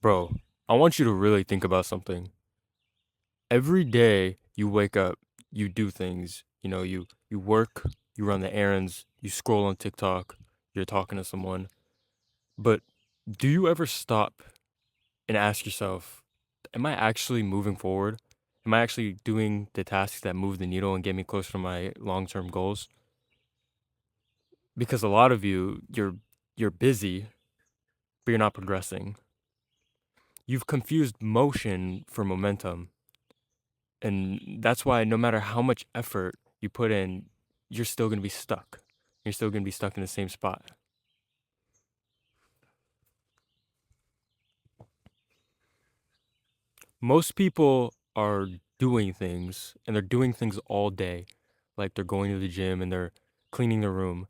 Bro, I want you to really think about something. Every day you wake up, you do things. You work, you run the errands, you scroll on TikTok, you're talking to someone. But do you ever stop and ask yourself, am I actually moving forward? Am I actually doing the tasks that move the needle and get me closer to my long-term goals? Because a lot of you're busy, but you're not progressing. You've confused motion for momentum. And that's why no matter how much effort you put in, you're still going to be stuck. You're still going to be stuck in the same spot. Most people are doing things and they're doing things all day. Like they're going to the gym and they're cleaning their room.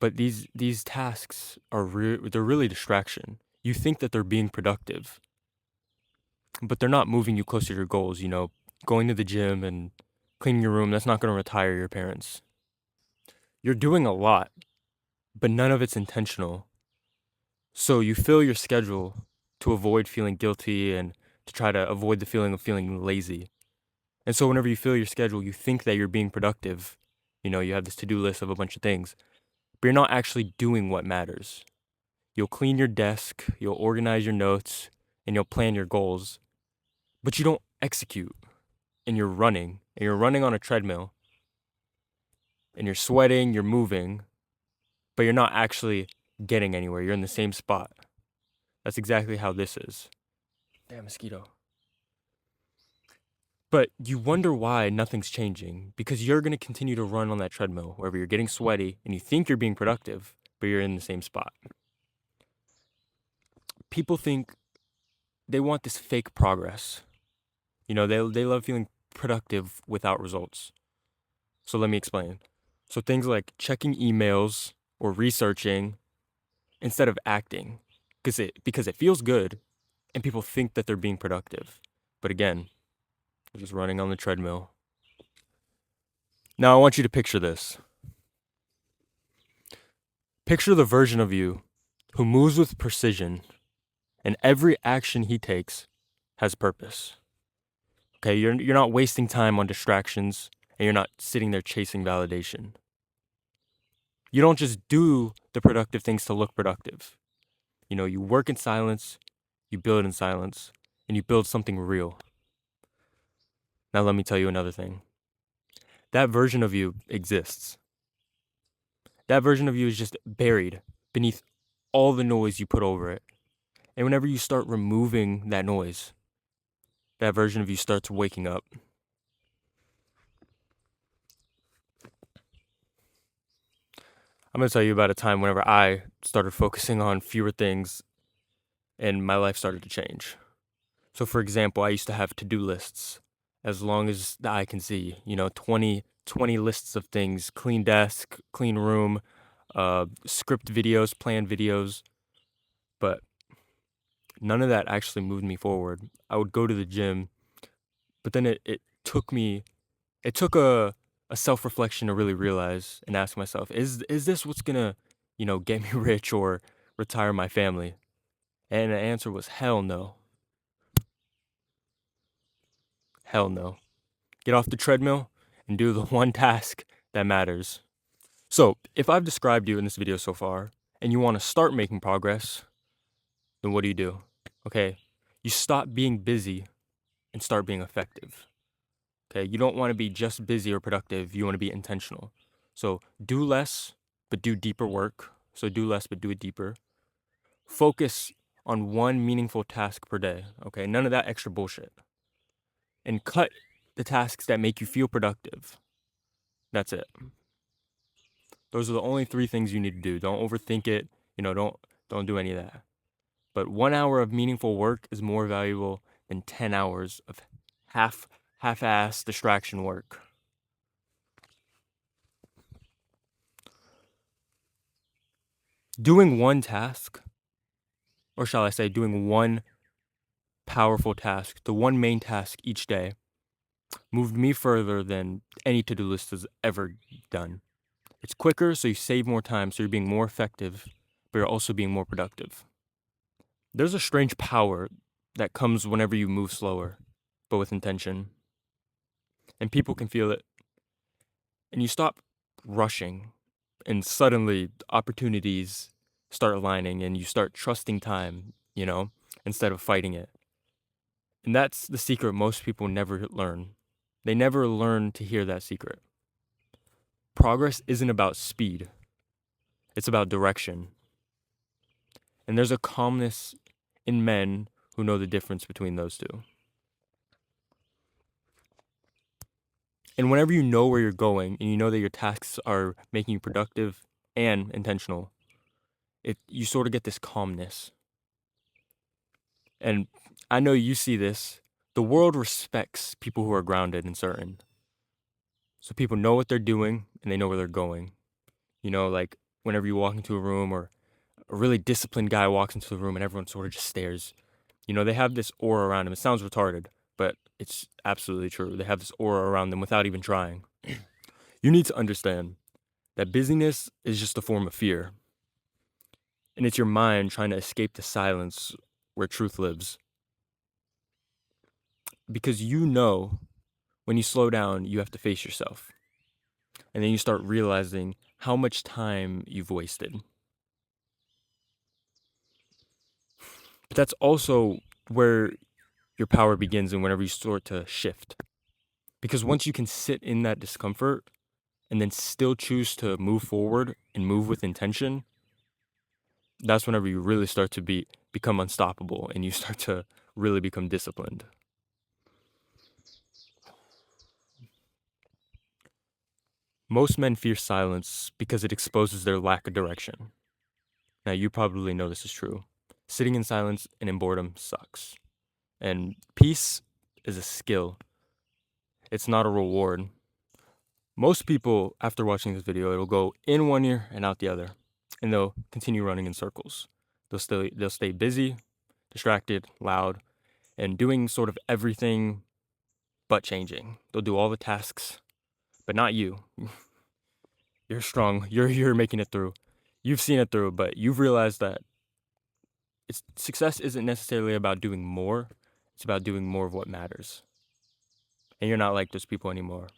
But these tasks are they're really distraction. You think that they're being productive, but they're not moving you closer to your goals, going to the gym and cleaning your room, that's not going to retire your parents. You're doing a lot, but none of it's intentional. So you fill your schedule to avoid feeling guilty and to try to avoid the feeling of feeling lazy. And so whenever you fill your schedule, you think that you're being productive. You have this to-do list of a bunch of things, but you're not actually doing what matters. You'll clean your desk, you'll organize your notes, and you'll plan your goals, but you don't execute. And you're running on a treadmill, and you're sweating, you're moving, but you're not actually getting anywhere. You're in the same spot. That's exactly how this is. Damn mosquito. But you wonder why nothing's changing because you're going to continue to run on that treadmill wherever you're getting sweaty and you think you're being productive, but you're in the same spot. People think they want this fake progress. They love feeling productive without results. So let me explain. So things like checking emails or researching instead of acting because it feels good and people think that they're being productive. But again, they're just running on the treadmill. Now I want you to picture this. Picture the version of you who moves with precision and every action he takes has purpose. Okay, you're not wasting time on distractions and you're not sitting there chasing validation. You don't just do the productive things to look productive. You work in silence, you build in silence, and you build something real. Now let me tell you another thing. That version of you exists. That version of you is just buried beneath all the noise you put over it. And whenever you start removing that noise, that version of you starts waking up. I'm going to tell you about a time whenever I started focusing on fewer things and my life started to change. So, for example, I used to have to-do lists as long as the eye can see, 20 lists of things, clean desk, clean room, script videos, plan videos, but none of that actually moved me forward. I would go to the gym, but then it took a self-reflection to really realize and ask myself, is this what's gonna, get me rich or retire my family? And the answer was hell no. Hell no. Get off the treadmill and do the one task that matters. So, if I've described you in this video so far and you want to start making progress, then what do? Okay, you stop being busy and start being effective. Okay, you don't want to be just busy or productive, you want to be intentional. So, do less, but do deeper work. So, do less, but do it deeper. Focus on one meaningful task per day. Okay, none of that extra bullshit. And cut the tasks that make you feel productive. That's it. Those are the only three things you need to do. Don't overthink it. Don't do any of that. But 1 hour of meaningful work is more valuable than 10 hours of half-ass distraction work. Doing one task, or shall I say doing one powerful task, the one main task each day, moved me further than any to-do list has ever done. It's quicker, so you save more time, so you're being more effective, but you're also being more productive. There's a strange power that comes whenever you move slower, but with intention, and people can feel it. And you stop rushing, and suddenly opportunities start aligning, and you start trusting time, instead of fighting it. And that's the secret most people never learn. They never learn to hear that secret. Progress isn't about speed, it's about direction. And there's a calmness in men who know the difference between those two. And whenever you know where you're going and you know that your tasks are making you productive and intentional, you sort of get this calmness. And I know you see this. The world respects people who are grounded and certain. So people know what they're doing and they know where they're going. Like whenever you walk into a room or a really disciplined guy walks into the room and everyone sort of just stares. They have this aura around them. It sounds retarded, but it's absolutely true. They have this aura around them without even trying. You need to understand that busyness is just a form of fear. And it's your mind trying to escape the silence where truth lives. Because when you slow down, you have to face yourself. And then you start realizing how much time you've wasted. But that's also where your power begins and whenever you start to shift. Because once you can sit in that discomfort and then still choose to move forward and move with intention, that's whenever you really start to become unstoppable and you start to really become disciplined. Most men fear silence because it exposes their lack of direction. Now, you probably know this is true. Sitting in silence and in boredom sucks. And peace is a skill. It's not a reward. Most people, after watching this video, it'll go in one ear and out the other. And they'll continue running in circles. They'll stay busy, distracted, loud, and doing sort of everything but changing. They'll do all the tasks, but not you. You're strong. You're making it through. You've seen it through, but you've realized that success isn't necessarily about doing more. It's about doing more of what matters. And you're not like those people anymore.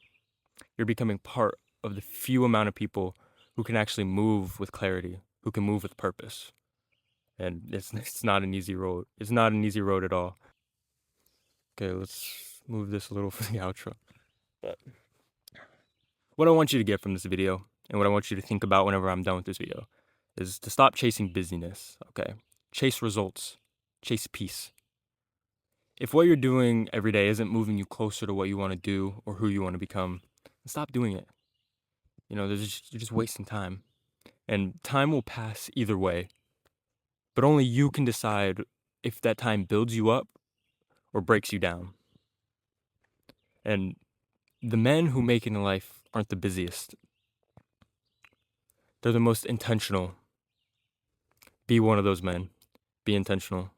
You're becoming part of the few amount of people who can actually move with clarity, who can move with purpose. And it's not an easy road. It's not an easy road at all. Okay, let's move this a little for the outro. But what I want you to get from this video, and what I want you to think about whenever I'm done with this video, is to stop chasing busyness, okay? Chase results. Chase peace. If what you're doing every day isn't moving you closer to what you want to do or who you want to become, stop doing it. You're just wasting time. And time will pass either way. But only you can decide if that time builds you up or breaks you down. And the men who make it in life aren't the busiest. They're the most intentional. Be one of those men. Be intentional.